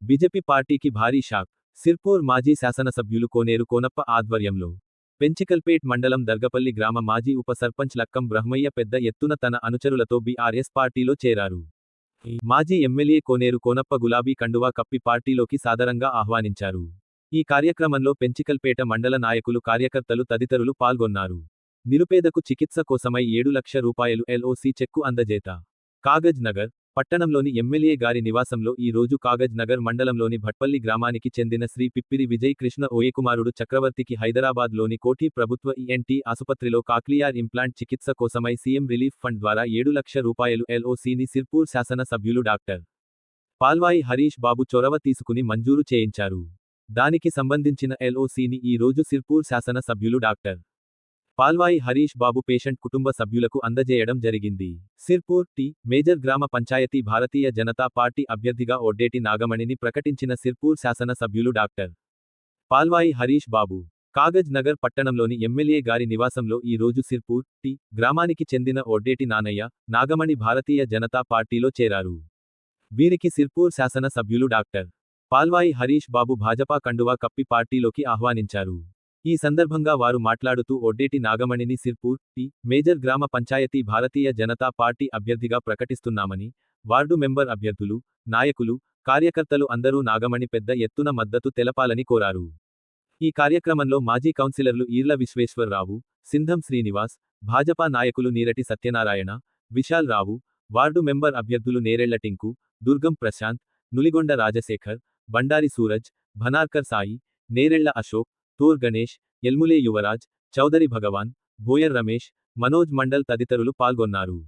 BJP పార్టీకి భారీ shock. Sirpur మాజీ శాసనసభ్యులు కోనేరు కోనప్ప ఆధ్వర్యంలో పెంచికల్పేట్ మండలం దర్గపల్లి గ్రామ మాజీ ఉప సర్పంచ్ లక్కం బ్రహ్మయ్య పెద్ద ఎత్తున తన అనుచరులతో బీఆర్ఎస్ పార్టీలో చేరారు. మాజీ ఎమ్మెల్యే కోనేరు కోనప్ప గులాబీ కండువా కప్పి పార్టీలోకి సాదరంగా ఆహ్వానించారు. ఈ కార్యక్రమంలో పెంచికల్పేట మండల నాయకులు కార్యకర్తలు తదితరులు పాల్గొన్నారు. నిరుపేదకు చికిత్స కోసమై 7 లక్షల రూపాయలు ఎల్ఓసి చెక్కు అందజేత. కాగజ్ నగర్ పట్టణంలోని ఎమ్మెల్యే గారి నివాసంలో ఈ రోజు కాగజ్ నగర్ మండలంలోని భట్పల్లి గ్రామానికి చెందిన శ్రీ పిప్పిరి విజయ్ కృష్ణ ఓయకుమారుడు చక్రవర్తికి హైదరాబాద్లోని కోఠి ప్రభుత్వ ఈఎన్టీ ఆసుపత్రిలో కాక్లియర్ ఇంప్లాంట్ చికిత్స కోసమై సీఎం రిలీఫ్ ఫండ్ ద్వారా 7 లక్షల రూపాయలు ఎల్ఓసిని సిర్పూర్ శాసన సభ్యులు డాక్టర్ పాల్వాయి హరీష్ బాబు చొరవ తీసుకుని మంజూరు చేయించారు. దానికి సంబంధించిన ఎల్ఓసిని ఈ రోజు సిర్పూర్ శాసన సభ్యులు డాక్టర్ పాల్వాయి హరీష్ బాబు పేషెంట్ కుటుంబ సభ్యులకు అందజేయడం జరిగింది. సిర్పూర్ టి మేజర్ గ్రామ పంచాయతీ భారతీయ జనతా పార్టీ అభ్యర్థిగా ఒడ్డేటి నాగమణిని ప్రకటించిన సిర్పూర్ శాసన సభ్యులు డాక్టర్ పాల్వాయి హరీష్ బాబు కాగజ్ నగర్ పట్టణంలోని ఎమ్మెల్యే గారి నివాసంలో ఈ రోజు సిర్పూర్ టి గ్రామానికి చెందిన ఒడ్డేటి నానయ్య, నాగమణి భారతీయ జనతా పార్టీలో చేరారు. వీరికి సిర్పూర్ శాసన సభ్యులు డాక్టర్ పాల్వాయి హరీష్ బాబు భాజపా కండువా కప్పి పార్టీలోకి ఆహ్వానించారు. ఈ సందర్భంగా వారు మాట్లాడుతూ ఒడ్డేటి నాగమణిని సిర్పూర్ టి మేజర్ గ్రామ పంచాయతీ భారతీయ జనతా పార్టీ అభ్యర్థిగా ప్రకటిస్తున్నామని, వార్డు మెంబర్ అభ్యర్థులు, నాయకులు, కార్యకర్తలు అందరూ నాగమణి పెద్ద ఎత్తున మద్దతు తెలపాలని కోరారు. ఈ కార్యక్రమంలో మాజీ కౌన్సిలర్లు ఈర్ల విశ్వేశ్వరరావు, సింధం శ్రీనివాస్, భాజపా నాయకులు నీరటి సత్యనారాయణ, విశాల్ రావు, వార్డు మెంబర్ అభ్యర్థులు నేరెళ్ల టింకు, దుర్గం ప్రశాంత్, నులిగొండ రాజశేఖర్, బండారి సూరజ్, భనార్కర్ సాయి, నేరెళ్ల అశోక్, తూర్ గణేష్, ఎల్ములే యువరాజ్, చౌదరి భగవాన్, బోయర్ రమేష్, మనోజ్ మండల్ తదితరులు పాల్గొన్నారు.